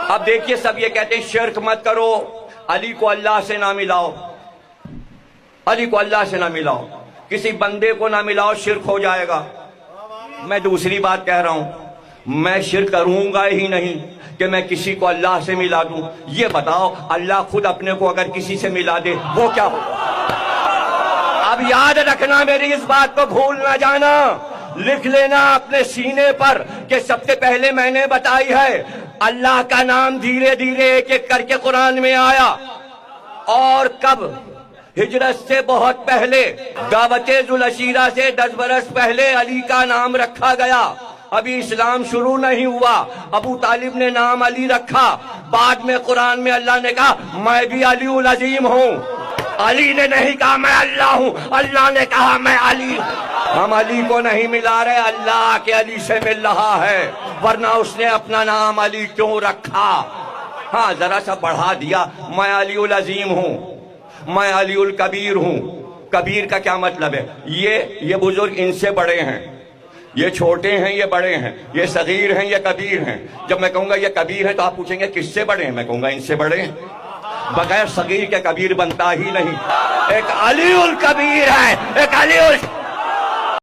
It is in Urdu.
اب دیکھیے سب یہ کہتے ہیں شرک مت کرو، علی کو اللہ سے نہ ملاؤ، علی کو اللہ سے نہ ملاؤ، کسی بندے کو نہ ملاؤ، شرک ہو جائے گا۔ میں دوسری بات کہہ رہا ہوں، میں شرک کروں گا ہی نہیں کہ میں کسی کو اللہ سے ملا دوں۔ یہ بتاؤ اللہ خود اپنے کو اگر کسی سے ملا دے وہ کیا ہوگا؟ اب یاد رکھنا، میری اس بات کو بھول نہ جانا، لکھ لینا اپنے سینے پر کہ سب سے پہلے میں نے بتائی ہے اللہ کا نام دھیرے دھیرے ایک ایک کر کے قرآن میں آیا، اور کب؟ ہجرت سے بہت پہلے، دعوت ذوالعشیرہ سے 10 برس پہلے علی کا نام رکھا گیا۔ ابھی اسلام شروع نہیں ہوا، ابو طالب نے نام علی رکھا، بعد میں قرآن میں اللہ نے کہا میں بھی علی العظیم ہوں۔ علی نے نہیں کہا میں اللہ ہوں، اللہ نے کہا میں علی ہوں۔ ہم علی کو نہیں ملا رہے، اللہ کے علی سے مل رہا ہے، ورنہ اس نے اپنا نام علی کیوں رکھا؟ ہاں ذرا سا بڑھا دیا، میں علی العظیم ہوں، میں علی الکبیر ہوں۔ کبیر کا کیا مطلب ہے؟ یہ بزرگ ان سے بڑے ہیں، یہ چھوٹے ہیں، یہ بڑے ہیں، یہ صغیر ہیں، یہ کبیر ہیں۔ جب میں کہوں گا یہ کبیر ہے تو آپ پوچھیں گے کس سے بڑے ہیں؟ میں کہوں گا ان سے بڑے ہیں۔ بغیر صغیر کے کبیر بنتا ہی نہیں۔ ایک علی الکبیر ہے، ایک علی